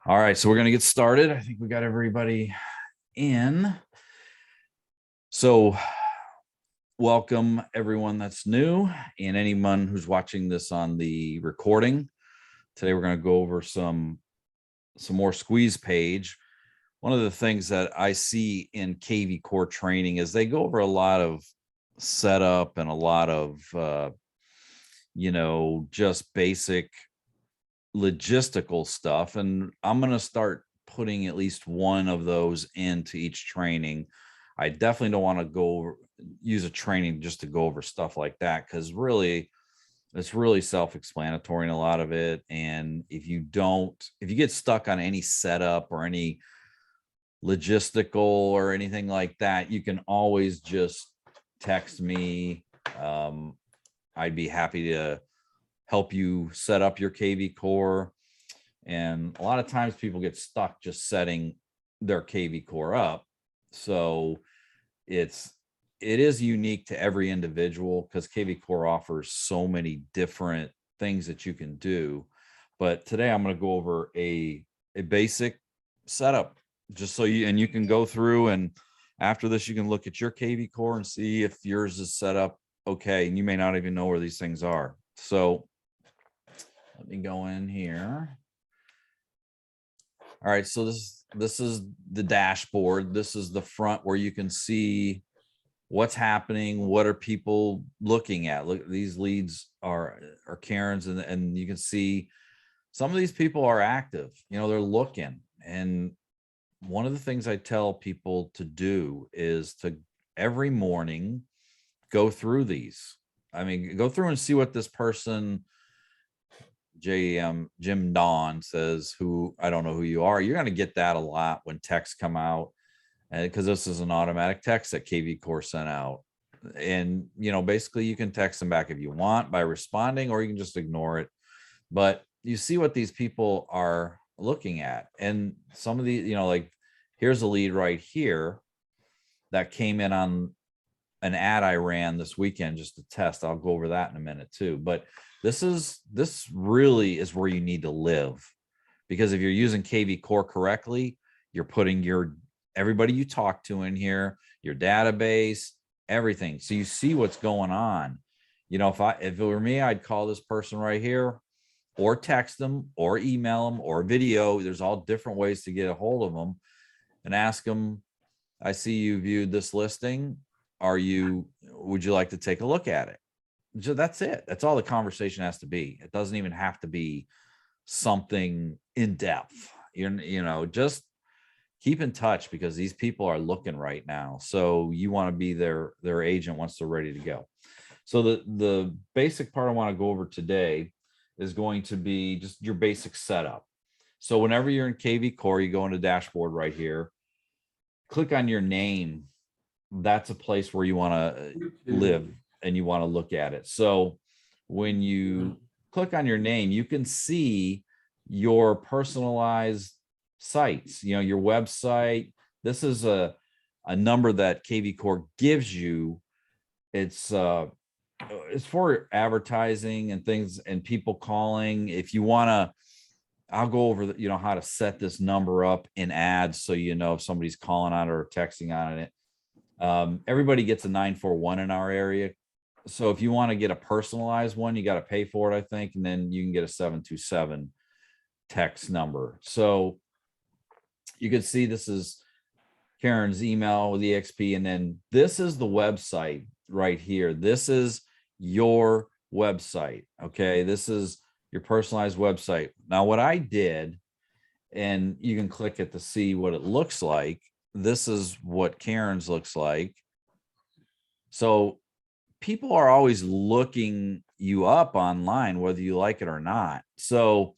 All right, so we're going to get started. I think we got everybody in. So welcome everyone that's new and anyone who's watching this on the recording. Today we're going to go over some more squeeze page. One of the things that I see in kvCore training is they go over a lot of setup and a lot of just basic logistical stuff, and I'm going to start putting at least one of those into each training. I definitely don't want to go use a training just to go over stuff like that, because really it's really self-explanatory in a lot of it. And if you get stuck on any setup or any logistical or anything like that, you can always just text me. I'd be happy to help you set up your kvCore. And a lot of times people get stuck just setting their kvCore up. So it is unique to every individual, because kvCore offers so many different things that you can do. But today I'm going to go over a basic setup, just so you can go through, and after this you can look at your kvCore and see if yours is set up okay, and you may not even know where these things are. So let me go in here. All right, so this is the dashboard. This is the front where you can see what's happening, what are people looking at. Look, these leads are Karen's, and you can see some of these people are active. They're looking. And one of the things I tell people to do is to every morning go through these. I mean, go through and see what this person Jim Don says, who I don't know who you are. You're going to get that a lot when texts come out, because this is an automatic text that kvCore sent out. And basically you can text them back if you want by responding, or you can just ignore it. But you see what these people are looking at. And some of the, like, here's a lead right here that came in on an ad I ran this weekend just to test. I'll go over that in a minute too. But this really is where you need to live, because if you're using kvCore correctly, you're putting everybody you talk to in here, your database, everything. So you see what's going on. If it were me, I'd call this person right here, or text them, or email them, or video. There's all different ways to get a hold of them, and ask them, I see you viewed this listing. Would you like to take a look at it? So that's it. That's all the conversation has to be. It doesn't even have to be something in depth. Just keep in touch, because these people are looking right now. So you want to be their agent once they're ready to go. So the basic part I want to go over today is going to be just your basic setup. So whenever you're in kvCore, you go into dashboard right here, click on your name. That's a place where you want to live and you want to look at it. So when you click on your name, you can see your personalized sites, your website. This is a number that kvCore gives you. It's for advertising and things and people calling. If you want to, I'll go over how to set this number up in ads, so if somebody's calling on it or texting on it. Everybody gets a 941 in our area. So if you want to get a personalized one, you got to pay for it, I think. And then you can get a 727 text number. So you can see this is Karen's email with EXP. And then this is the website right here. This is your website. Okay. This is your personalized website. Now, what I did, and you can click it to see what it looks like. This is what Karen's looks like. So people are always looking you up online, whether you like it or not. So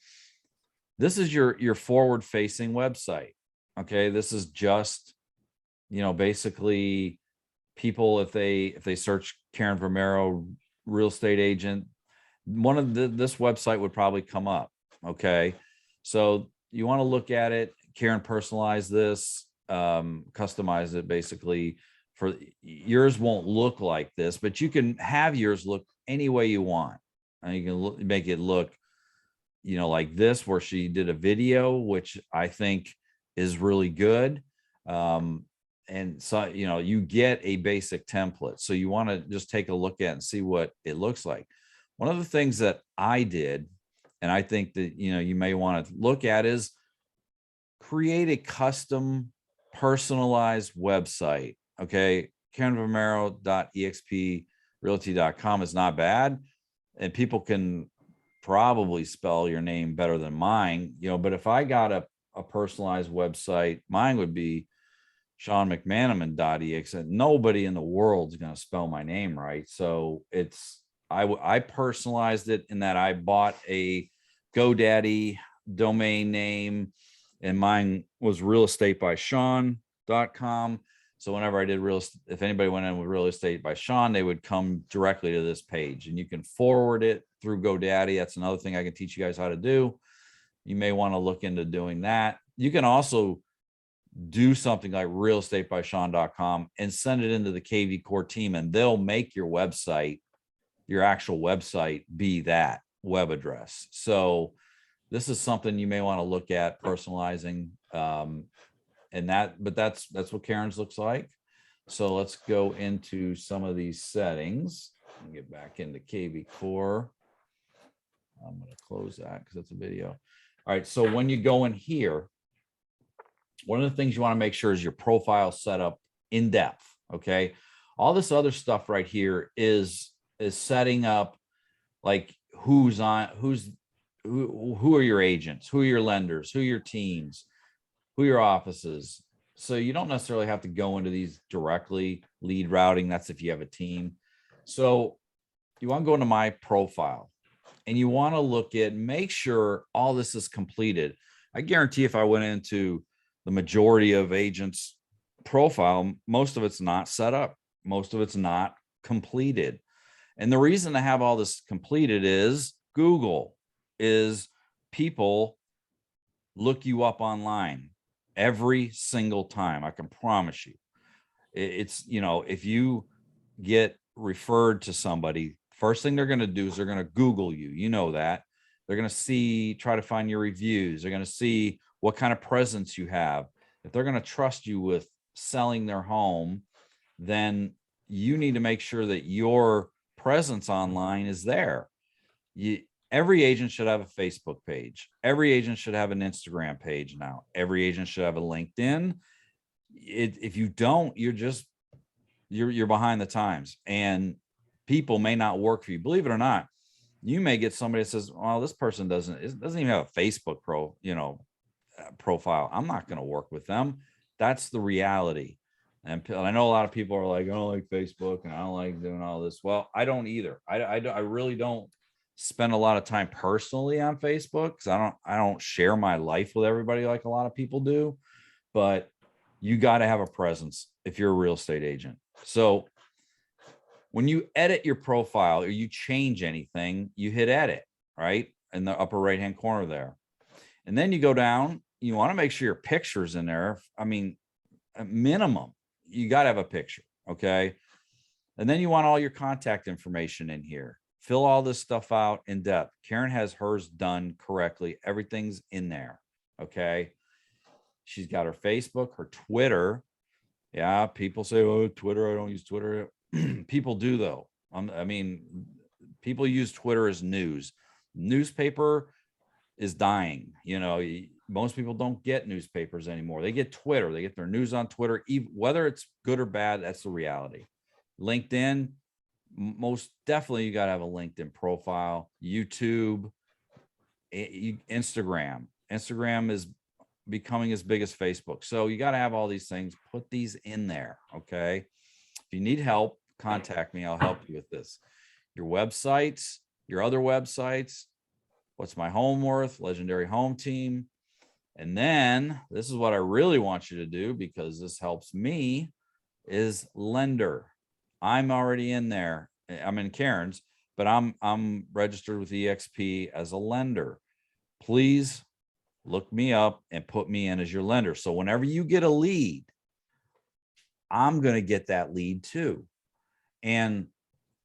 this is your forward facing website. Okay. This is just, basically people, if they search Karen Vermero, real estate agent, this website would probably come up. Okay. So you want to look at it. Karen personalized this, customize it basically. For yours won't look like this, but you can have yours look any way you want. And you can make it look you know, like this, where she did a video, which I think is really good. And so, you know, you get a basic template. So you want to just take a look at and see what it looks like. One of the things that I did, and I think that, you know, you may want to look at, is create a custom personalized website. Okay. KarenVomero.exprealty.com is not bad. And people can probably spell your name better than mine, you know, but if I got a personalized website, mine would be SeanMcManaman.exe, and nobody in the world is going to spell my name right. So I personalized it in that I bought a GoDaddy domain name, and mine was realestatebysean.com. So whenever I did if anybody went in with Real Estate by Sean, they would come directly to this page, and you can forward it through GoDaddy. That's another thing I can teach you guys how to do. You may want to look into doing that. You can also do something like realestatebysean.com and send it into the kvCore team, and they'll make your website, your actual website, be that web address. So this is something you may want to look at personalizing. But that's what Karen's looks like. So let's go into some of these settings and get back into kvCore. I'm going to close that because that's a video. All right. So when you go in here, one of the things you want to make sure is your profile set up in depth. Okay. All this other stuff right here is setting up, like, who are your agents, who are your lenders, who are your teams, who are your offices. So you don't necessarily have to go into these directly. Lead routing, that's if you have a team. So you want to go into my profile, and you want to look at, make sure all this is completed. I guarantee if I went into the majority of agents' profile, most of it's not set up. Most of it's not completed. And the reason to have all this completed is Google is people look you up online every single time. I can promise you. It's, you know, if you get referred to somebody, first thing they're going to do is they're going to Google you. You know that. They're going to try to find your reviews. They're going to see what kind of presence you have. If they're going to trust you with selling their home, then you need to make sure that your presence online is there. Every agent should have a Facebook page. Every agent should have an Instagram page now. Every agent should have a LinkedIn. If you don't, you're behind the times, and people may not work for you. Believe it or not, you may get somebody that says, well, this person doesn't even have a Facebook profile. I'm not going to work with them. That's the reality. And I know a lot of people are like, I don't like Facebook and I don't like doing all this. Well, I don't either. I really don't spend a lot of time personally on Facebook, because I don't share my life with everybody like a lot of people do. But you got to have a presence if you're a real estate agent. So when you edit your profile or you change anything, you hit edit, right, in the upper right hand corner there. And then you go down, you want to make sure your picture's in there. I mean, at minimum, you got to have a picture. Okay. And then you want all your contact information in here. Fill all this stuff out in depth. Karen has hers done correctly. Everything's in there. Okay. She's got her Facebook, her Twitter. Yeah. People say, oh, Twitter, I don't use Twitter. People do, though. I mean, people use Twitter as news. Newspaper is dying. You know, most people don't get newspapers anymore. They get Twitter. They get their news on Twitter. Whether it's good or bad, that's the reality. LinkedIn, most definitely, you got to have a LinkedIn profile. YouTube, Instagram. Instagram is becoming as big as Facebook. So you got to have all these things. Put these in there. Okay. If you need help, contact me. I'll help you with this. Your websites, your other websites. What's my home worth? Legendary Home Team. And then this is what I really want you to do, because this helps me, is lender. I'm already in there. I'm in Karen's, but I'm registered with EXP as a lender. Please look me up and put me in as your lender. So whenever you get a lead, I'm going to get that lead too. And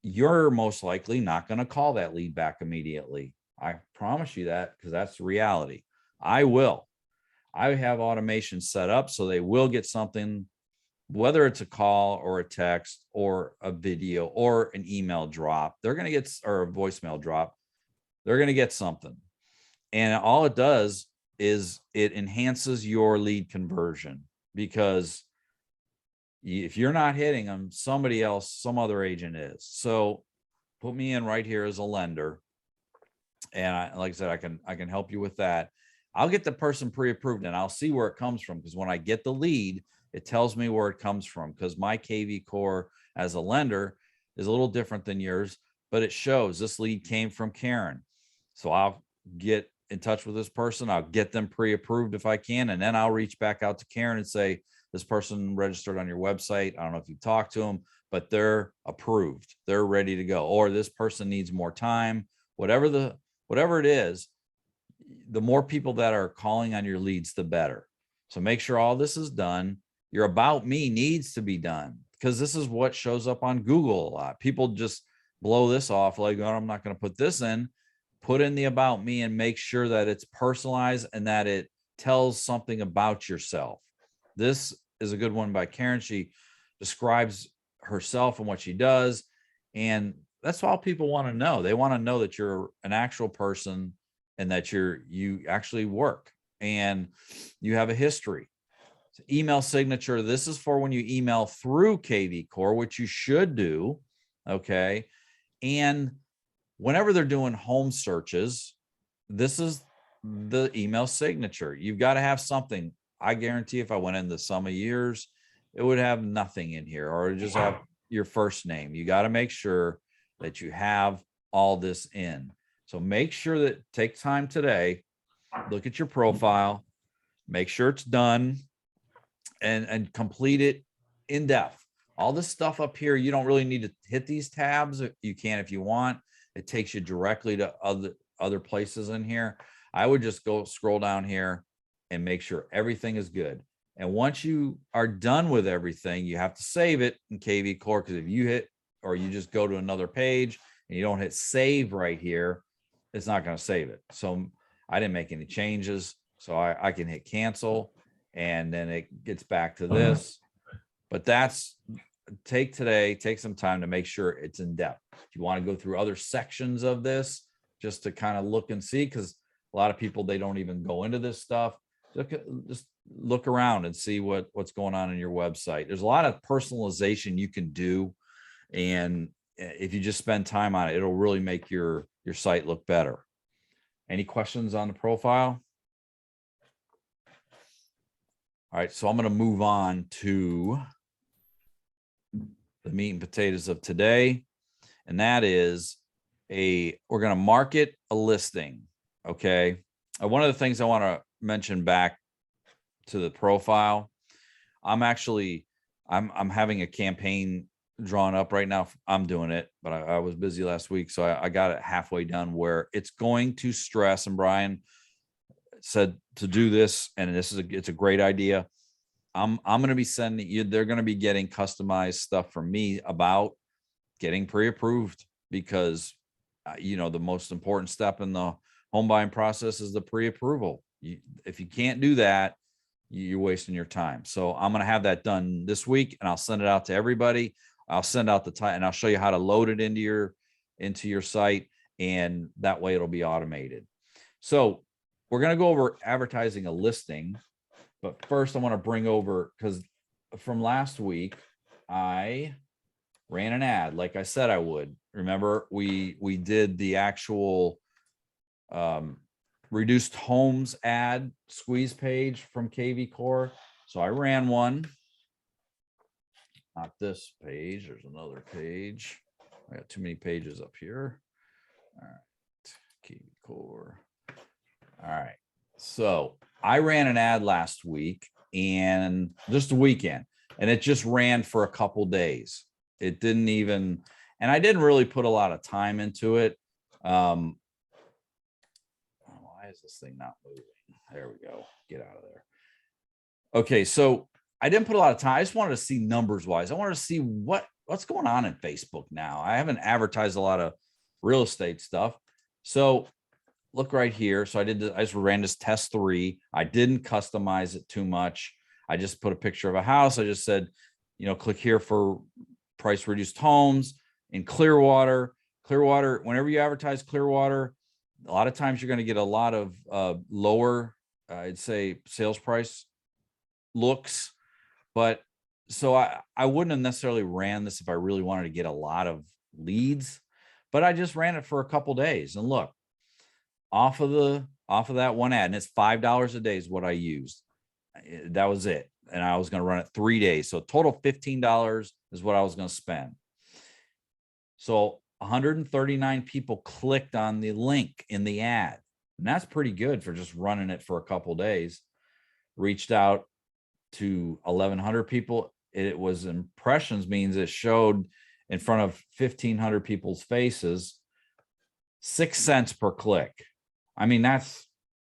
you're most likely not going to call that lead back immediately. I promise you that, because that's reality. I will. I have automation set up so they will get something, whether it's a call or a text or a video or an email drop. They're going to get, or a voicemail drop. They're going to get something. And all it does is it enhances your lead conversion, because if you're not hitting them, somebody else, some other agent is. So put me in right here as a lender. And like I said, I can help you with that. I'll get the person pre-approved and I'll see where it comes from, because when I get the lead, it tells me where it comes from, because my kvCore as a lender is a little different than yours, but it shows this lead came from Karen. So I'll get in touch with this person. I'll get them pre-approved if I can. And then I'll reach back out to Karen and say, this person registered on your website. I don't know if you talked to them, but they're approved. They're ready to go. Or this person needs more time, whatever it is. The more people that are calling on your leads, the better. So make sure all this is done. Your about me needs to be done, because this is what shows up on Google a lot. People just blow this off like, oh, I'm not going to put this in. Put in the about me and make sure that it's personalized and that it tells something about yourself. This is a good one by Karen. She describes herself and what she does. And that's all people want to know. They want to know that you're an actual person and that you actually work and you have a history. So email signature. This is for when you email through kvCore, which you should do. Okay. And whenever they're doing home searches, this is the email signature. You've got to have something. I guarantee if I went into Sum of Years, it would have nothing in here, or just have your first name. You got to make sure that you have all this in. So make sure that take time today, look at your profile, make sure it's done, and complete it in depth. All this stuff up here, you don't really need to hit these tabs. You can if you want. It takes you directly to other places in here. I would just go scroll down here and make sure everything is good. And once you are done with everything, you have to save it in kvCore, because if you hit, or you just go to another page and you don't hit save right here, it's not going to save it. So I didn't make any changes. So I can hit cancel and then it gets back to this. But take some time to make sure it's in depth. If you want to go through other sections of this just to kind of look and see, because a lot of people, they don't even go into this stuff. Just look around and see what's going on in your website. There's a lot of personalization you can do. And if you just spend time on it, it'll really make your site look better. Any questions on the profile? All right, so I'm going to move on to the meat and potatoes of today. And that is we're going to market a listing. Okay. One of the things I want to mention back to the profile, I'm having a campaign drawn up right now. I'm doing it, but I was busy last week. So I got it halfway done, where it's going to stress, and Brian said to do this, and it's a great idea. I'm going to be sending you, they're going to be getting customized stuff from me about getting pre-approved, because the most important step in the home buying process is the pre-approval. If you can't do that, you're wasting your time. So I'm going to have that done this week, and I'll send it out to everybody. I'll send out the time, and I'll show you how to load it into your site, and that way it'll be automated. So we're going to go over advertising a listing, but first I want to bring over, because from last week I ran an ad like I said I would. Remember, we did the actual reduced homes ad squeeze page from kvCore. So I ran one. Not this page. There's another page. I got too many pages up here. All right. kvCore. All right. So I ran an ad last week, and just a weekend, and it just ran for a couple days. It didn't even, and I didn't really put a lot of time into it. Why is this thing not moving? There we go. Get out of there. Okay. So I didn't put a lot of time. I just wanted to see numbers wise. I wanted to see what's going on in Facebook now. I haven't advertised a lot of real estate stuff. So look right here. So I just ran this test 3. I didn't customize it too much. I just put a picture of a house. I just said, click here for price reduced homes in Clearwater. Clearwater, whenever you advertise Clearwater, a lot of times you're going to get a lot of lower, I'd say, sales price looks. But so I wouldn't have necessarily ran this if I really wanted to get a lot of leads, but I just ran it for a couple days, and look, off of that one ad, and it's $5 a day is what I used. That was it. And I was going to run it 3 days. So total $15 is what I was going to spend. So 139 people clicked on the link in the ad. And that's pretty good for just running it for a couple days. Reached out to 1,100 people. It was impressions, means it showed in front of 1,500 people's faces, 6 cents per click. I mean, that's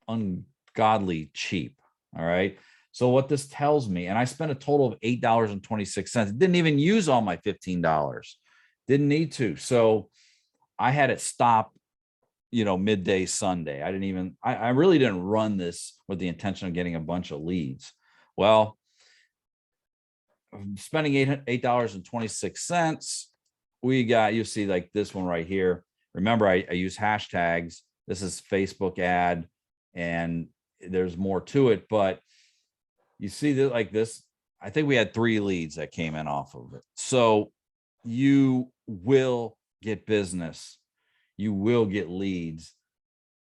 ungodly cheap. All right. So what this tells me, and I spent a total of $8.26. Didn't even use all my $15. Didn't need to. So I had it stop, midday Sunday. I really didn't run this with the intention of getting a bunch of leads. Well, spending $8.26, we got, you see like this one right here. Remember, I use hashtags. This is Facebook ad, and there's more to it, but you see that like this, I think we had 3 leads that came in off of it. So you will get business. You will get leads.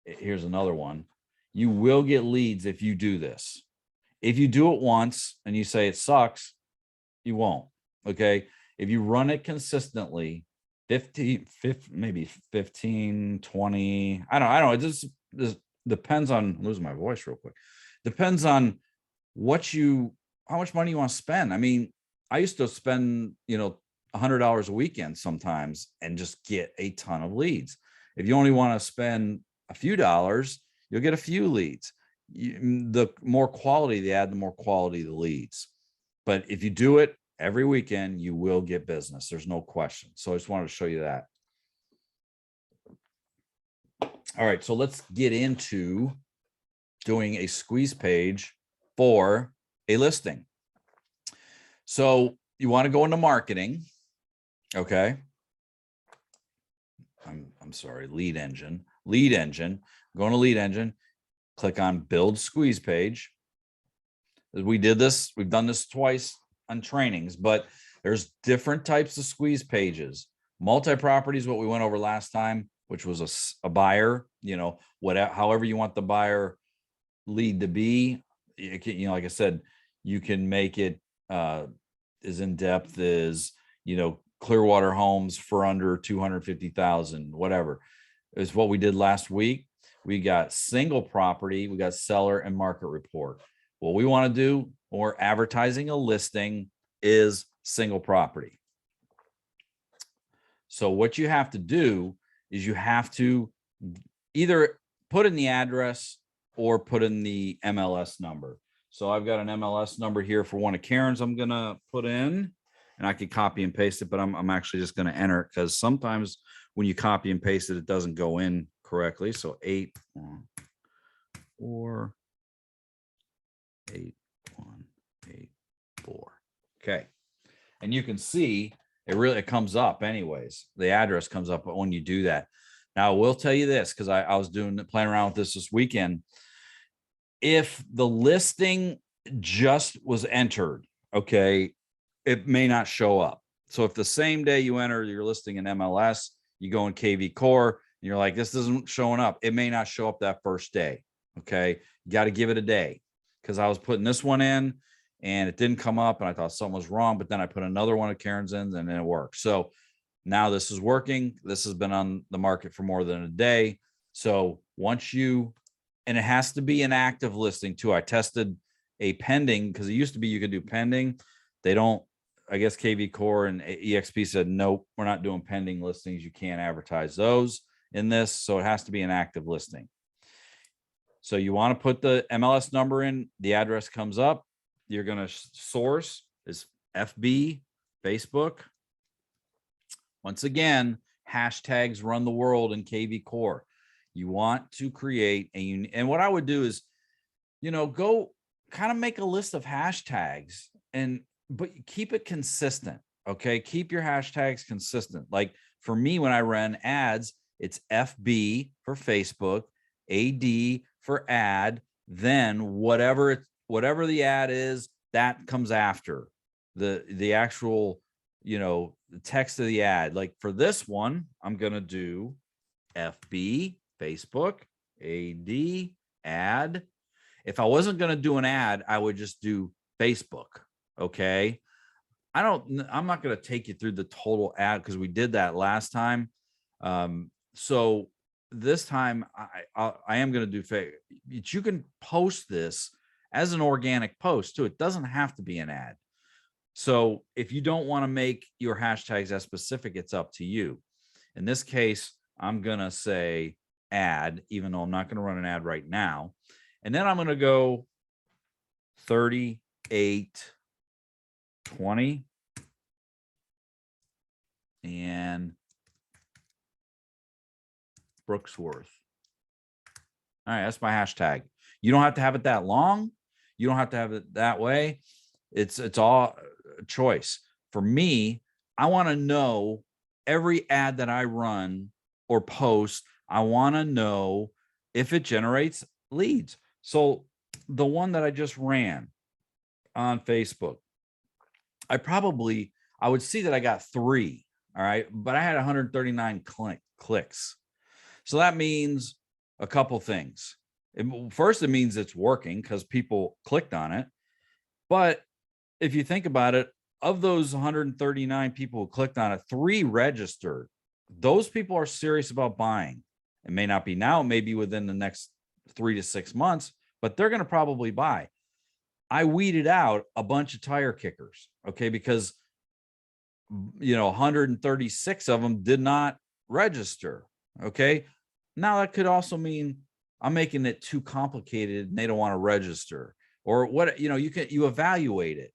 Here's another one. You will get leads if you do this. If you do it once and you say it sucks, you won't. Okay. If you run it consistently, 50, maybe 15, 20, I don't know. It just depends on, I'm losing my voice real quick. Depends on how much money you want to spend. I mean, I used to spend, $100 a weekend sometimes and just get a ton of leads. If you only want to spend a few dollars, you'll get a few leads. The more quality the ad, the more quality the leads. But if you do it every weekend, you will get business. There's no question. So I just wanted to show you that. All right, so let's get into doing a squeeze page for a listing. So you want to go into marketing. Okay. I'm sorry, lead engine, go into lead engine, click on build squeeze page. We've done this twice on trainings, but there's different types of squeeze pages. Multi-property is what we went over last time, which was a buyer, however you want the buyer lead to be. Like I said, you can make it as in depth as, Clearwater homes for under 250,000, whatever is what we did last week. We got single property, we got seller and market report. What we want to do when we're advertising a listing is single property. So what you have to do is you have to either put in the address or put in the MLS number. So I've got an MLS number here for one of Karen's I'm going to put in, and I could copy and paste it, but I'm actually just going to enter it because sometimes when you copy and paste it, it doesn't go in correctly. So 8148184. Okay. And you can see it comes up anyways. The address comes up when you do that. Now, I will tell you this, because I was playing around with this weekend. If the listing just was entered, okay, it may not show up. So if the same day you enter your listing in MLS, you go in kvCore, and you're like, this isn't showing up, it may not show up that first day. Okay. You got to give it a day, because I was putting this one in and it didn't come up and I thought something was wrong, but then I put another one of Karen's in and then it worked. So now this is working. This has been on the market for more than a day. So and it has to be an active listing too. I tested a pending, because it used to be you could do pending. They don't, I guess kvCore and EXP said, nope, we're not doing pending listings. You can't advertise those in this. So it has to be an active listing. So you want to put the MLS number in, the address comes up. You're going to source is FB, Facebook. Once again, hashtags run the world in kvCore. You want to create and what I would do is, go kind of make a list of hashtags but keep it consistent. Okay. Keep your hashtags consistent. Like for me, when I run ads, it's FB for Facebook, AD for ad, then whatever the ad is, that comes after the actual, the text of the ad. Like for this one, I'm going to do FB, Facebook, AD, ad. If I wasn't going to do an ad, I would just do Facebook. Okay. I'm not going to take you through the total ad because we did that last time. So this time I am going to do, you can post this as an organic post too. It doesn't have to be an ad. So if you don't want to make your hashtags as specific, it's up to you. In this case, I'm going to say ad, even though I'm not going to run an ad right now. And then I'm going to go 3820 and Brooksworth. All right, that's my hashtag. You don't have to have it that long. You don't have to have it that way. It's all a choice. For me, I want to know every ad that I run or post, I want to know if it generates leads. So the one that I just ran on Facebook, I would see that I got 3. All right. But I had 139 clicks. So that means a couple things. First, it means it's working because people clicked on it. But if you think about it, of those 139 people who clicked on it, 3 registered. Those people are serious about buying. It may not be now, maybe within the next 3 to 6 months, but they're going to probably buy. I weeded out a bunch of tire kickers, okay, because 136 of them did not register, okay. Now that could also mean I'm making it too complicated and they don't want to register, or what, you evaluate it.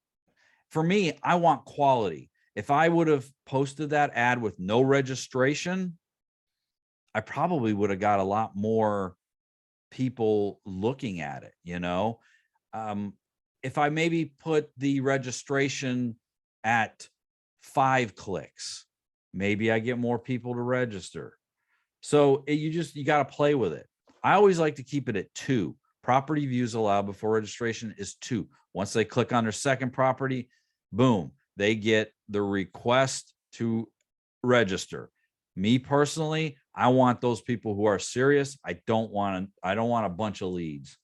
For me, I want quality. If I would have posted that ad with no registration, I probably would have got a lot more people looking at it, if I maybe put the registration at 5 clicks, maybe I get more people to register. So you got to play with it. I always like to keep it at 2. Property views allowed before registration is 2. Once they click on their second property, boom, they get the request to register. Me personally, I want those people who are serious. I don't want a bunch of leads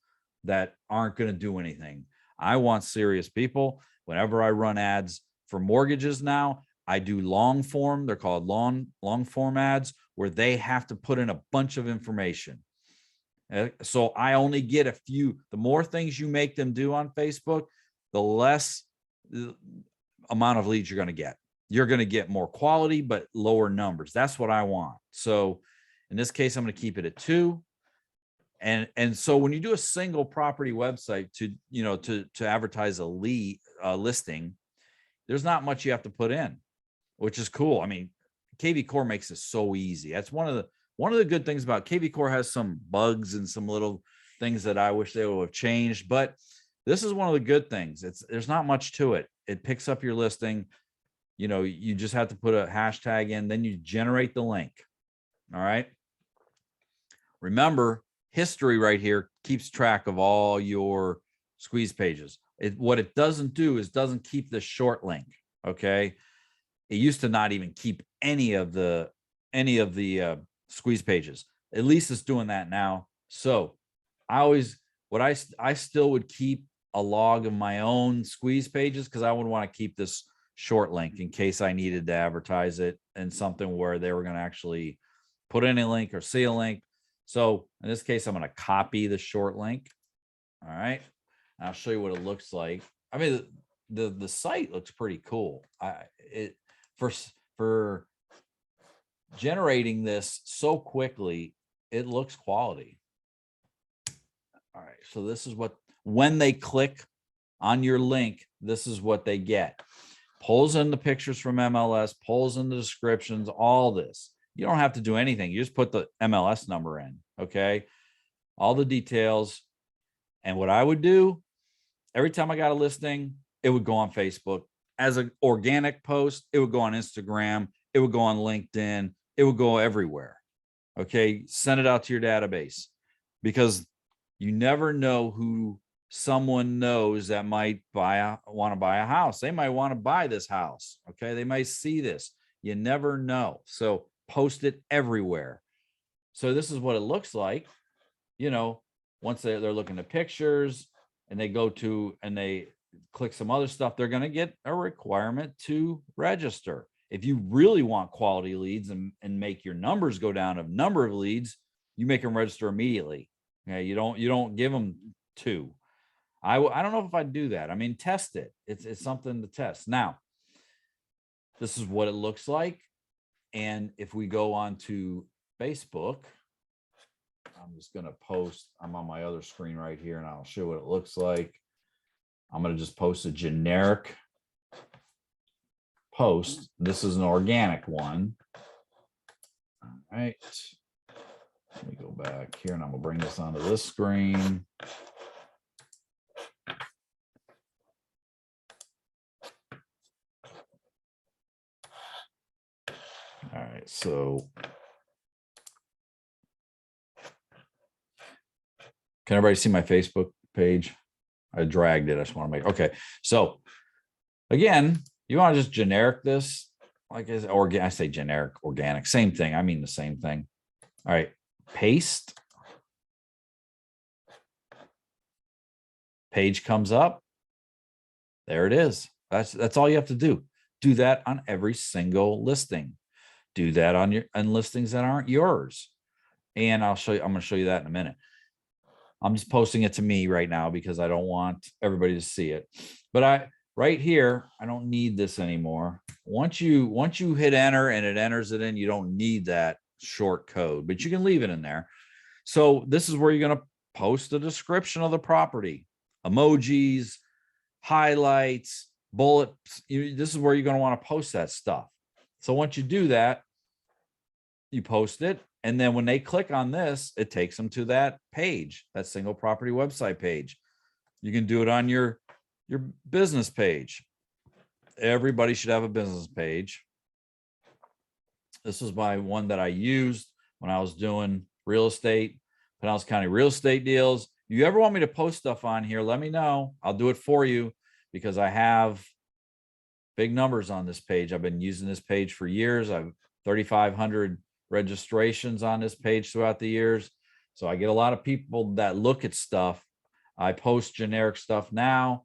that aren't going to do anything. I want serious people. Whenever I run ads for mortgages now, I do long form. They're called long form ads, where they have to put in a bunch of information. So I only get a few. The more things you make them do on Facebook, the less amount of leads you're going to get. You're going to get more quality, but lower numbers. That's what I want. So in this case, I'm going to keep it at 2. And so when you do a single property website to advertise a listing, there's not much you have to put in, which is cool. I mean, kvCore makes it so easy. That's one of the good things about kvCore. Has some bugs and some little things that I wish they would have changed, but this is one of the good things. There's not much to it. It picks up your listing. You just have to put a hashtag in, then you generate the link. All right. Remember, history right here keeps track of all your squeeze pages. What it doesn't do is doesn't keep the short link. Okay. It used to not even keep any of the squeeze pages. At least it's doing that now. So I still would keep a log of my own squeeze pages, because I would want to keep this short link in case I needed to advertise it in something where they were going to actually put in a link or see a link. So in this case, I'm going to copy the short link. All right. And I'll show you what it looks like. I mean, the site looks pretty cool. For generating this so quickly, it looks quality. All right. So this is when they click on your link, this is what they get. Pulls in the pictures from MLS, pulls in the descriptions, all this. You don't have to do anything. You just put the MLS number in, okay? All the details. And what I would do, every time I got a listing, it would go on Facebook. As an organic post, it would go on Instagram. It would go on LinkedIn. It would go everywhere. Okay, send it out to your database, because you never know who someone knows that might want to buy a house. They might want to buy this house. Okay, they might see this. You never know. So post it everywhere. So this is what it looks like. You know, once they're looking at pictures and they go to and they click some other stuff, they're going to get a requirement to register. If you really want quality leads and make your numbers go down of number of leads, you make them register immediately. Okay, you don't give them 2. I don't know if I'd do that. I mean, test it. It's something to test. Now, this is what it looks like. And if we go on to Facebook, I'm just going to post. I'm on my other screen right here, and I'll show what it looks like. I'm going to just post a generic post. This is an organic one. All right. Let me go back here, and I'm going to bring this onto this screen. All right, so can everybody see my Facebook page? I dragged it. I just want to make, okay. So again, you want to just generic this, like I say generic, organic, same thing. I mean the same thing. All right, paste. Page comes up. There it is. That's all you have to do. Do that on every single listing. Do that on listings that aren't yours. And I'm going to show you that in a minute. I'm just posting it to me right now because I don't want everybody to see it. But right here, I don't need this anymore. Once you hit enter and it enters it in, you don't need that short code, but you can leave it in there. So this is where you're going to post a description of the property, emojis, highlights, bullets. This is where you're going to want to post that stuff. So once you do that, you post it. And then when they click on this, it takes them to that page, that single property website page. You can do it on your business page. Everybody should have a business page. This is my one that I used when I was doing real estate, Pinellas County real estate deals. You ever want me to post stuff on here, let me know. I'll do it for you because I have big numbers on this page. I've been using this page for years. I've 3,500 registrations on this page throughout the years. So I get a lot of people that look at stuff. I post generic stuff now.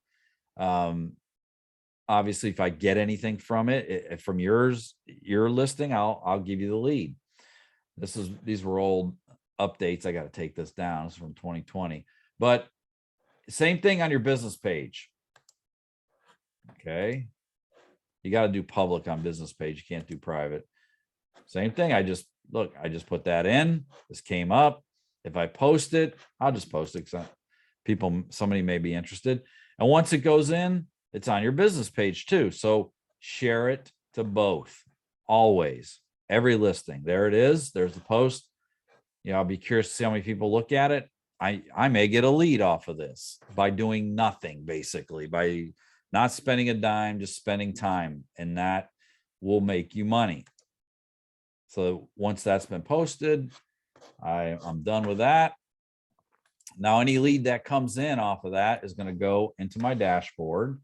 Obviously, if I get anything from it, from your listing, I'll give you the lead. These were old updates. I got to take this down. It's from 2020, but same thing on your business page. Okay. You got to do public on business page. You can't do private. Same thing. I just put that in. This came up. If I post it, I'll just post it because somebody may be interested. And once it goes in, it's on your business page too. So share it to both. Always. Every listing. There it is. There's the post. I'll be curious to see how many people look at it. I may get a lead off of this by doing nothing, basically, by not spending a dime, just spending time, and that will make you money. So once that's been posted, I'm done with that. Now, any lead that comes in off of that is going to go into my dashboard,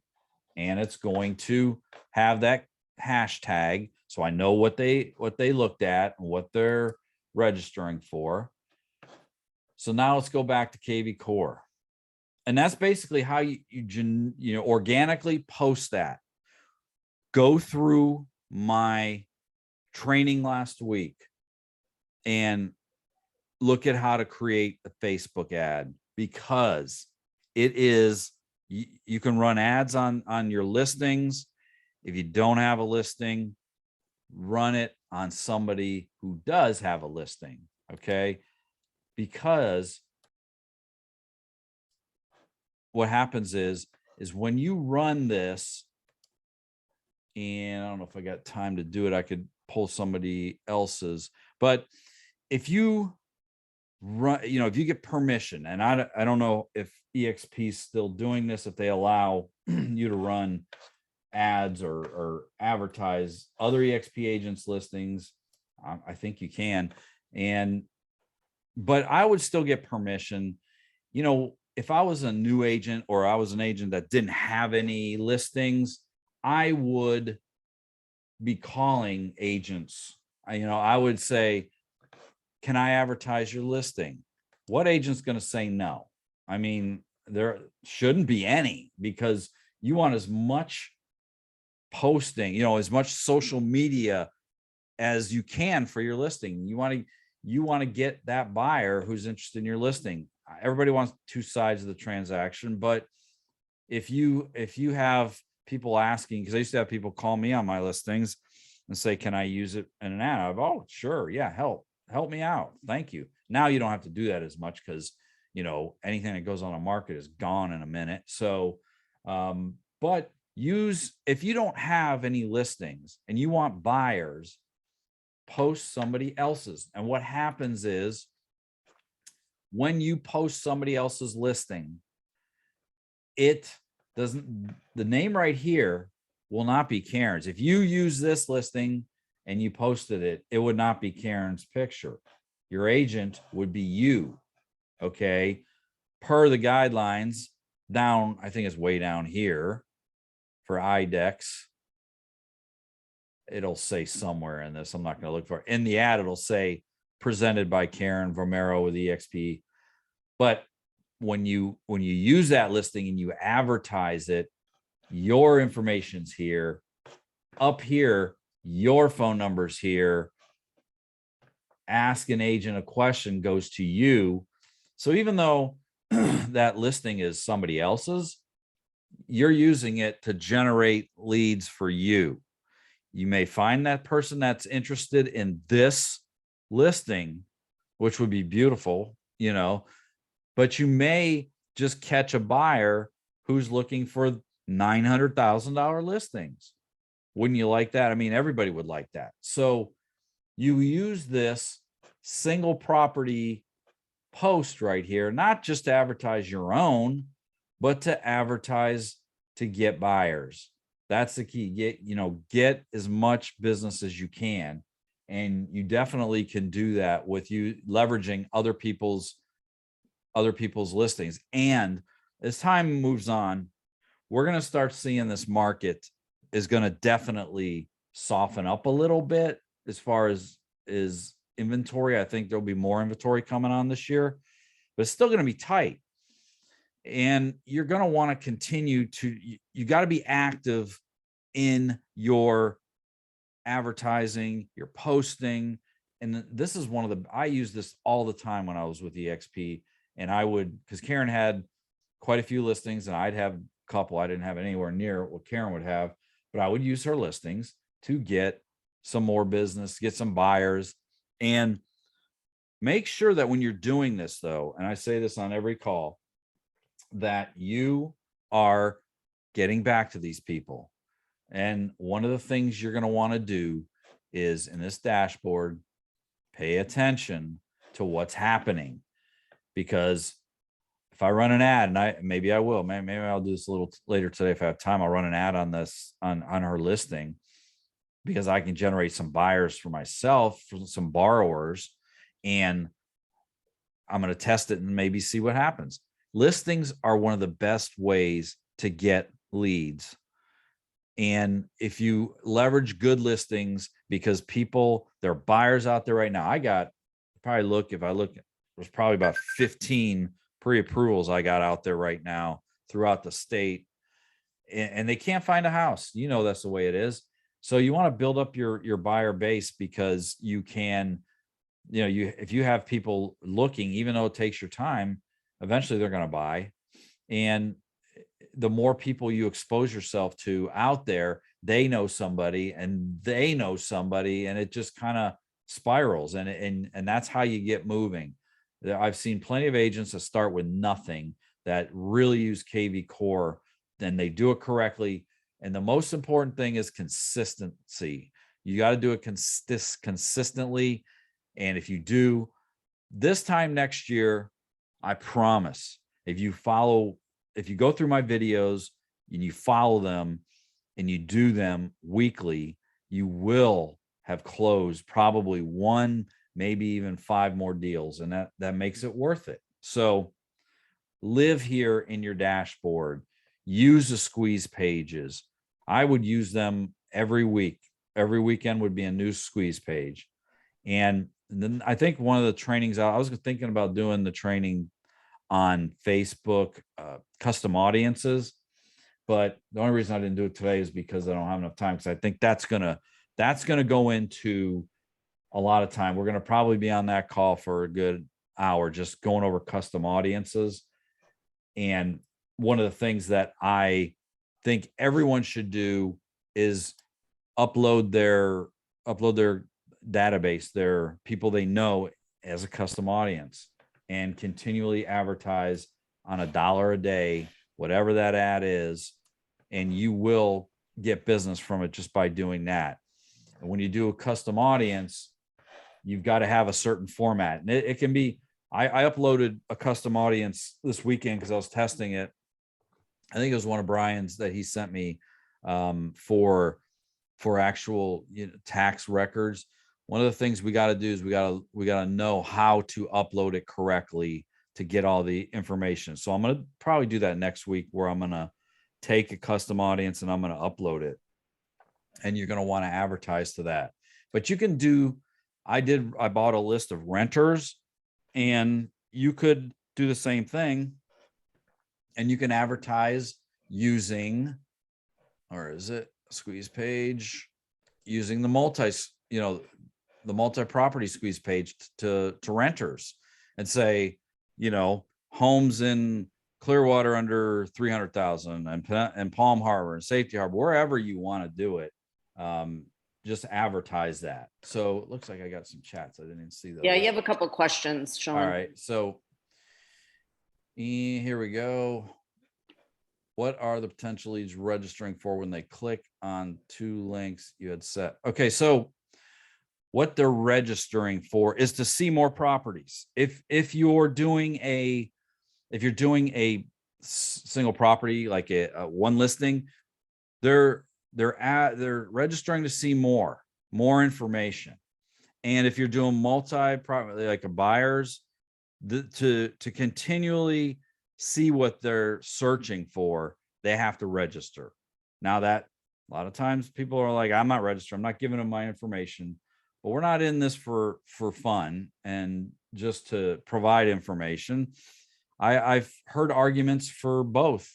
and it's going to have that hashtag, so I know what they looked at and what they're registering for. So now let's go back to kvCore. And that's basically how you organically post that. Go through my training last week and look at how to create a Facebook ad, because it is, you can run ads on your listings. If you don't have a listing, run it on somebody who does have a listing. Okay. Because what happens is when you run this, and I don't know if I got time to do it. I could pull somebody else's. But if you run, if you get permission, and I don't know if EXP is still doing this, if they allow you to run ads or advertise other EXP agents listings. I think you can. But I would still get permission. If I was a new agent or I was an agent that didn't have any listings, I would be calling agents. I would say, can I advertise your listing? What agent's going to say no? I mean, there shouldn't be any, because you want as much posting, as much social media as you can for your listing. You want to get that buyer who's interested in your listing. Everybody wants two sides of the transaction, but if you have people asking, because I used to have people call me on my listings and say, can I use it in an ad? Oh, sure. Yeah. Help me out. Thank you. Now you don't have to do that as much, because, anything that goes on a market is gone in a minute. So, but if you don't have any listings and you want buyers, post somebody else's. And what happens is, when you post somebody else's listing, the name right here will not be Karen's. If you use this listing and you posted it, it would not be Karen's picture. Your agent would be you. Okay. Per the guidelines down, I think it's way down here for IDEX. It'll say somewhere in this, I'm not going to look for it. In the ad, it'll say presented by Karen Romero with EXP. But when you use that listing and you advertise it, your information's here. Up here, your phone number's here. Ask an agent a question goes to you. So even though that listing is somebody else's, you're using it to generate leads for you. You may find that person that's interested in this listing, which would be beautiful, but you may just catch a buyer who's looking for $900,000 listings. Wouldn't you like that? I mean, everybody would like that. So you use this single property post right here, not just to advertise your own, but to advertise to get buyers. That's the key. Get as much business as you can. And you definitely can do that with you leveraging other people's listings. And as time moves on, we're going to start seeing this market is going to definitely soften up a little bit as far as inventory. I think there'll be more inventory coming on this year, but it's still going to be tight. And you're going to want to continue you got to be active in your advertising, your posting. And this is I use this all the time when I was with EXP, and because Karen had quite a few listings and I'd have a couple. I didn't have anywhere near what Karen would have, but I would use her listings to get some more business, get some buyers. And make sure that when you're doing this, though, and I say this on every call, that you are getting back to these people. And one of the things you're going to want to do is, in this dashboard, pay attention to what's happening. Because if I run an ad, and maybe I will, maybe I'll do this a little later today if I have time, I'll run an ad on this on her listing, because I can generate some buyers for myself, for some borrowers, and I'm going to test it and maybe see what happens. Listings are one of the best ways to get leads. And if you leverage good listings, because there are buyers out there right now. There's probably about 15 pre-approvals I got out there right now throughout the state, and they can't find a house. That's the way it is. So you want to build up your buyer base, because you can, if you have people looking, even though it takes your time, eventually they're going to buy. And the more people you expose yourself to out there, they know somebody and they know somebody, and it just kind of spirals. And that's how you get moving. I've seen plenty of agents that start with nothing that really use kvCore, then they do it correctly. And the most important thing is consistency. You got to do it consistently. And if you do, this time next year, I promise, if you go through my videos and you follow them and you do them weekly, you will have closed probably 1, maybe even 5 more deals. And that makes it worth it. So live here in your dashboard, use the squeeze pages. I would use them every week. Every weekend would be a new squeeze page. And then I think one of the trainings, I was thinking about doing the training on Facebook, custom audiences, but the only reason I didn't do it today is because I don't have enough time. Because I think that's gonna go into a lot of time. We're gonna probably be on that call for a good hour, just going over custom audiences. And one of the things that I think everyone should do is upload their database, their people they know, as a custom audience, and continually advertise on $1 a day, whatever that ad is, and you will get business from it just by doing that. And when you do a custom audience, you've got to have a certain format, and it can be, I uploaded a custom audience this weekend because I was testing it. I think it was one of Brian's that he sent me for actual tax records. One of the things we got to do is we got to know how to upload it correctly to get all the information. So I'm going to probably do that next week, where I'm going to take a custom audience and I'm going to upload it, and you're going to want to advertise to that. But you can do, I bought a list of renters, and you could do the same thing, and you can advertise using, or is it squeeze page, using the multi-property squeeze page to renters, and say, homes in Clearwater under 300,000 and Palm Harbor and Safety Harbor, wherever you want to do it. Just advertise that. So it looks like I got some chats. I didn't even see those. Yeah, you have a couple questions, Sean. All right. So here we go. What are the potential leads registering for when they click on 2 links you had set? Okay, so what they're registering for is to see more properties. If you're doing a single property, like a one listing, they're registering to see more information. And if you're doing multi-property, like a buyers, to continually see what they're searching for, they have to register. Now, that a lot of times people are like, I'm not registered, I'm not giving them my information. But we're not in this for fun and just to provide information. I've heard arguments for both.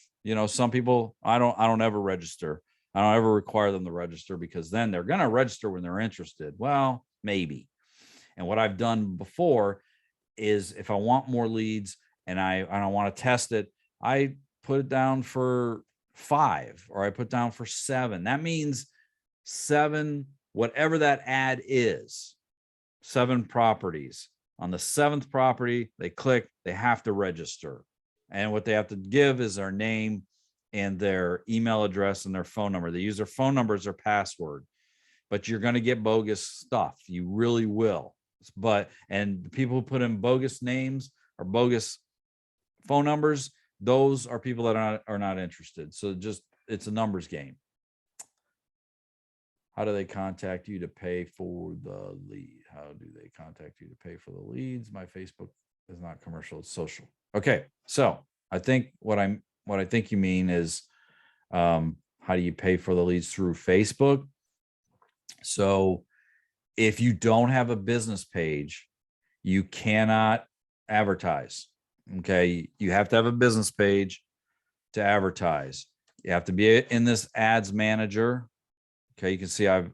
Some people, I don't ever register. I don't ever require them to register, because then they're going to register when they're interested. Well, maybe. And what I've done before is, if I want more leads and I want to test it, I put it down for 5, or I put down for 7. That means 7, whatever that ad is, 7 properties. On the 7th property, they click, they have to register. And what they have to give is their name and their email address and their phone number. They use their phone number as their password, but you're going to get bogus stuff. You really will. And the people who put in bogus names or bogus phone numbers, those are people that are not interested. So it's a numbers game. How do they contact you to pay for the lead? How do they contact you to pay for the leads? My Facebook is not commercial, it's social. Okay, so I think what I think you mean is, how do you pay for the leads through Facebook? So if you don't have a business page, you cannot advertise. Okay, you have to have a business page to advertise. You have to be in this ads manager. Okay, you can see I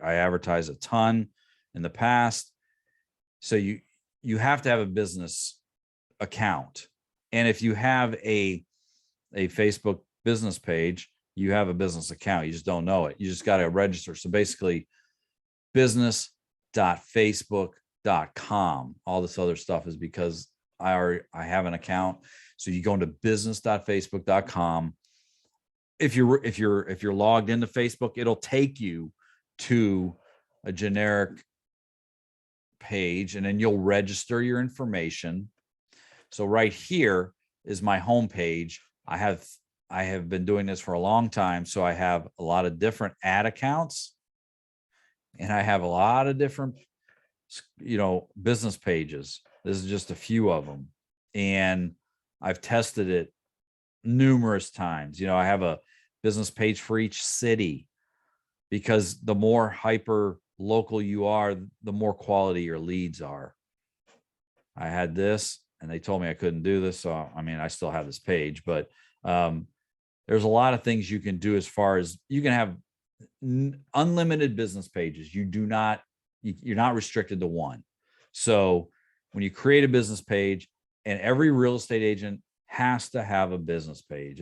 advertise a ton in the past. So you have to have a business account. And if you have a Facebook business page, you have a business account. You just don't know it. You just got to register. So basically, business.facebook.com. All this other stuff is because I have an account. So you go into business.facebook.com. If you're logged into Facebook, it'll take you to a generic page, and then you'll register your information. So right here is my home page. I have been doing this for a long time, so I have a lot of different ad accounts, and I have a lot of different, business pages. This is just a few of them, and I've tested it numerous times. I have a business page for each city, because the more hyper local you are, the more quality your leads are. I had this, and they told me I couldn't do this. So, I still have this page, but there's a lot of things you can do, as far as you can have unlimited business pages. You're not restricted to one. So when you create a business page, and every real estate agent has to have a business page,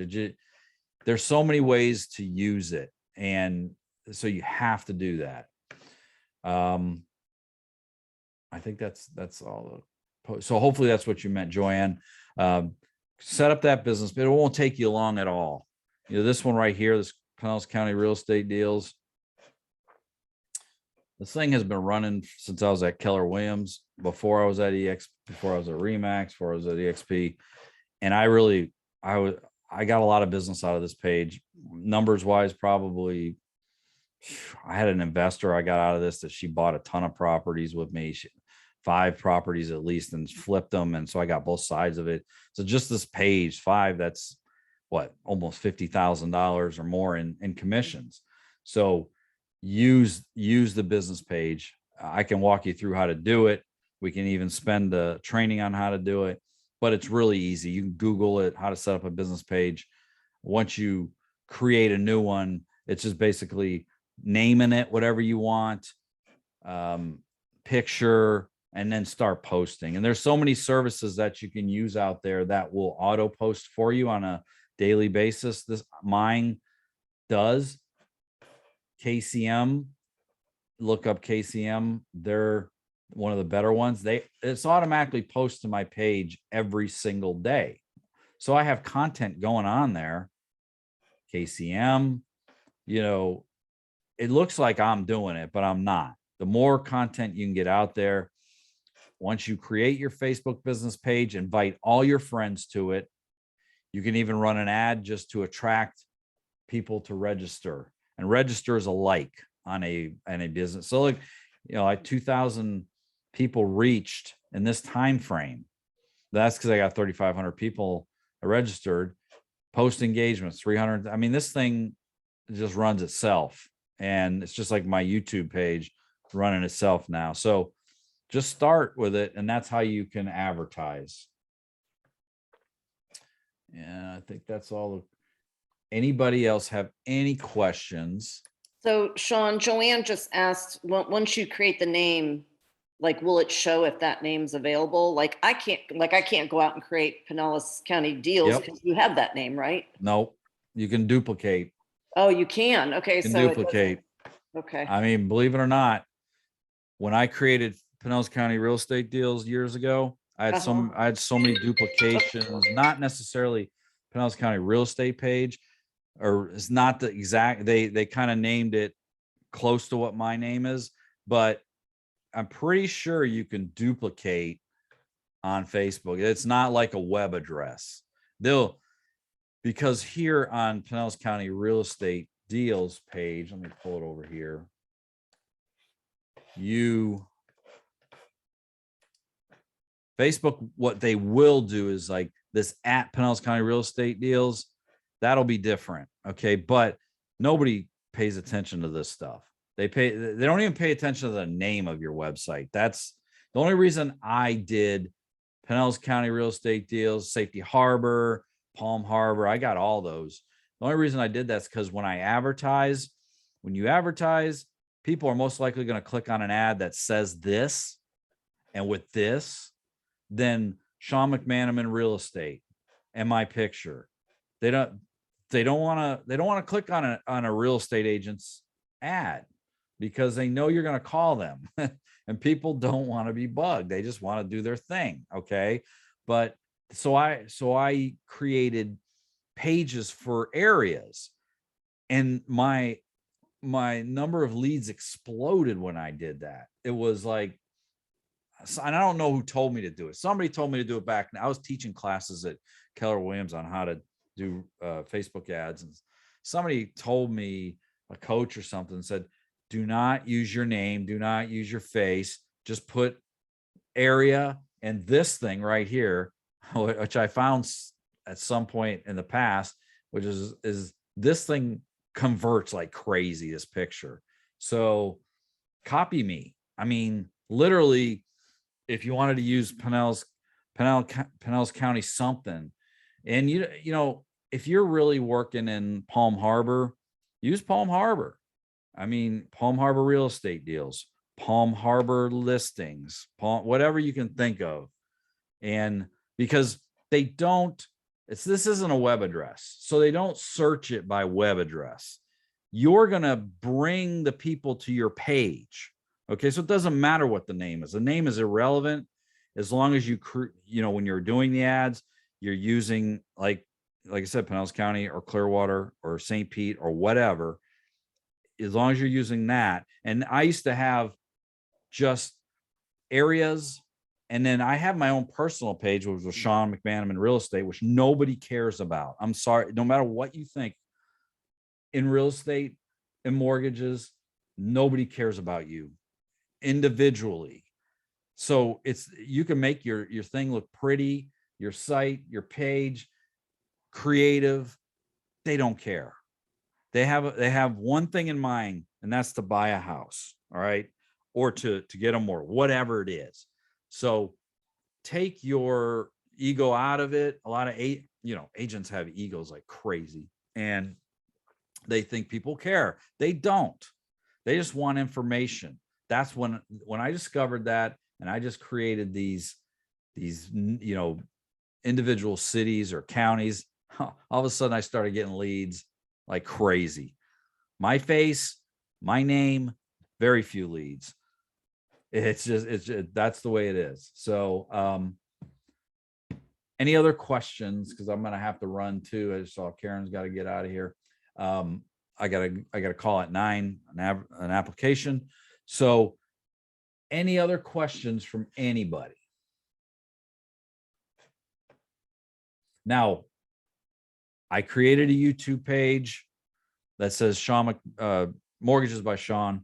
there's so many ways to use it. And so you have to do that. I think that's all. So hopefully that's what you meant, Joanne. Set up that business, but it won't take you long at all. This one right here, this Pinellas County Real Estate Deals. This thing has been running since I was at Keller Williams, before I was at before I was at Remax, before I was at EXP. And I got a lot of business out of this page. Numbers wise, probably, I had an investor I got out of this that she bought a ton of properties with me. 5 properties at least, and flipped them. And so I got both sides of it. So just this page 5, that's what, almost $50,000 or more in commissions. So use the business page. I can walk you through how to do it. We can even spend the training on how to do it, but it's really easy. You can Google it, how to set up a business page. Once you create a new one, it's just basically naming it whatever you want, picture, and then start posting. And there's so many services that you can use out there that will auto post for you on a daily basis. Mine does. KCM, look up KCM. They're one of the better ones. It's automatically posts to my page every single day. So I have content going on there. KCM, it looks like I'm doing it, but I'm not. The more content you can get out there, once you create your Facebook business page, invite all your friends to it. You can even run an ad just to attract people to register, and register is a like on a business. So like 2,000 people reached in this time frame. That's because I got 3,500 people registered. Post engagements, 300. This thing just runs itself, and it's just like my YouTube page running itself now. So just start with it, and that's how you can advertise. Yeah, I think that's all. Anybody else have any questions? So Sean, Joanne just asked, once you create the name, like, will it show if that name's available? Like I can't go out and create Pinellas County Deals because you have that name, right? No, you can duplicate. Oh, you can. Okay. You can So duplicate. Okay. Believe it or not, when I created Pinellas County Real Estate Deals years ago, I had so many duplications, not necessarily Pinellas County Real Estate page, or it's not the exact, they kind of named it close to what my name is, but I'm pretty sure you can duplicate on Facebook. It's not like a web address. Because here on Pinellas County Real Estate Deals page, let me pull it over here. Facebook, what they will do is like this at Pinellas County Real Estate Deals, that'll be different. Okay. But nobody pays attention to this stuff. They don't even pay attention to the name of your website. That's the only reason I did Pinellas County Real Estate Deals, Safety Harbor, Palm Harbor. I got all those. The only reason I did that's because when you advertise, people are most likely going to click on an ad that says this, and with this, then Sean McManaman Real Estate and my picture. They don't want to click on a real estate agent's ad because they know you're going to call them. And people don't want to be bugged. They just want to do their thing. Okay. But so I created pages for areas, and my my number of leads exploded when I did that. It was like, and I don't know who told me to do it. Somebody told me to do it back. I was teaching classes at Keller Williams on how to do Facebook ads. And somebody told me, a coach or something, said, do not use your name. Do not use your face. Just put area and this thing right here, which I found at some point in the past, which is this thing converts like crazy, this picture. So copy me. I mean, literally, if you wanted to use Pinellas County something, and you know, if you're really working in Palm Harbor, use Palm Harbor. I mean, Palm Harbor real estate deals, Palm Harbor listings, whatever you can think of. And because they don't, this isn't a web address, so they don't search it by web address. You're going to bring the people to your page. Okay. So it doesn't matter what the name is. The name is irrelevant as long as you know, when you're doing the ads, you're using like I said, Pinellas County or Clearwater or St. Pete or whatever, as long as you're using that. And I used to have just areas. And then I have my own personal page, which was Sean McManaman in real estate, which nobody cares about. I'm sorry. No matter what you think in real estate and mortgages, nobody cares about you individually. So you can make your thing look pretty, your site, your page, creative. They don't care. They have one thing in mind, and that's to buy a house. All right. Or to get them more, whatever it is. So take your ego out of it. A lot of agents have egos like crazy, and they think people care. They don't. They just want information. That's when I discovered that, and I just created these individual cities or counties. All of a sudden, I started getting leads like crazy. My face, my name, very few leads. It's just that's the way it is. So any other questions? Because I'm gonna have to run too. I just saw Karen's got to get out of here. I gotta call at 9 an application. So any other questions from anybody? Now, I created a YouTube page that says Sean Mortgages by Sean.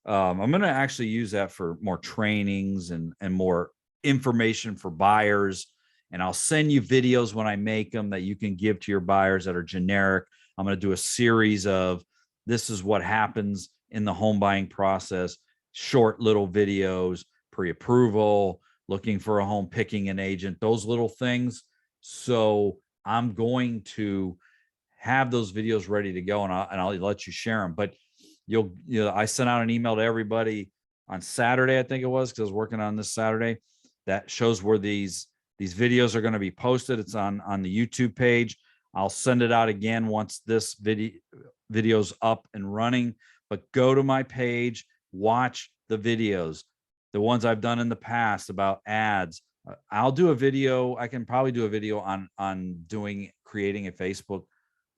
I'm going to actually use that for more trainings and more information for buyers. And I'll send you videos when I make them that you can give to your buyers that are generic. I'm going to do a series of this is what happens in the home buying process, short little videos, pre-approval, looking for a home, picking an agent, those little things. So I'm going to have those videos ready to go, and I'll let you share them. But I sent out an email to everybody on Saturday, I think it was, because I was working on this Saturday, that shows where these videos are going to be posted. It's on the YouTube page. I'll send it out again once this video's up and running. But go to my page, watch the videos, the ones I've done in the past about ads. I'll do a video. I can probably do a video on creating a Facebook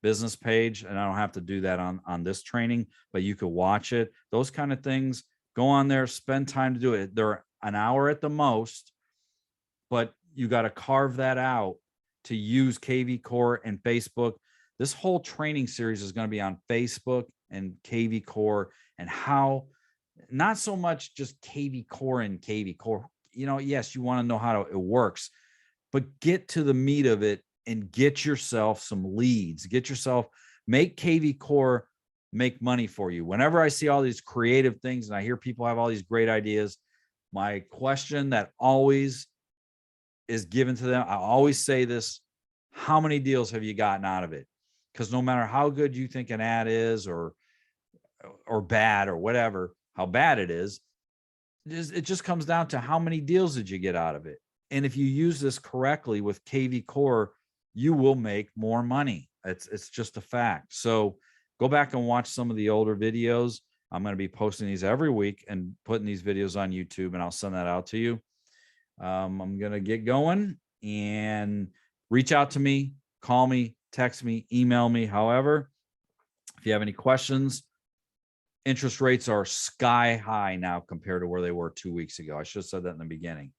business page, and I don't have to do that on this training, but you could watch it. Those kind of things. Go on there, spend time to do it. They're an hour at the most, but you got to carve that out to use kvCore and Facebook. This whole training series is going to be on Facebook and kvCore, and how, not so much just kvCore and kvCore. Yes, you want to know how it works, but get to the meat of it and get yourself some leads. Make kvCore make money for you. Whenever I see all these creative things and I hear people have all these great ideas, my question that always is given to them, I always say this: how many deals have you gotten out of it? Because no matter how good you think an ad is or bad or whatever, how bad it is, it just comes down to how many deals did you get out of it. And if you use this correctly with kvCore, you will make more money. It's just a fact. So go back and watch some of the older videos. I'm going to be posting these every week and putting these videos on YouTube, and I'll send that out to you. I'm going to get going, and reach out to me, call me, text me, email me. However, if you have any questions, interest rates are sky high now compared to where they were 2 weeks ago. I should have said that in the beginning.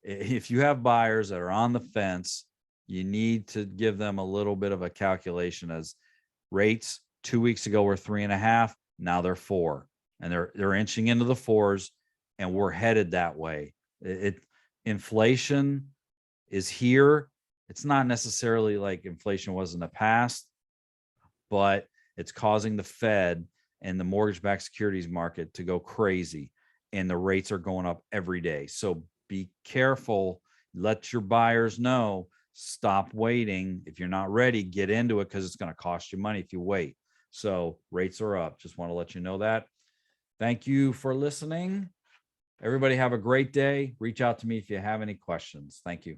If you have buyers that are on the fence, you need to give them a little bit of a calculation, as rates 2 weeks ago were 3.5, now they're 4, and they're inching into the 4s, and we're headed that way. Inflation is here. It's not necessarily like inflation was in the past, but it's causing the Fed and the mortgage-backed securities market to go crazy, and the rates are going up every day. So be careful. Let your buyers know. Stop waiting. If you're not ready, get into it, because it's going to cost you money if you wait. So rates are up. Just want to let you know that. Thank you for listening. Everybody have a great day. Reach out to me if you have any questions. Thank you.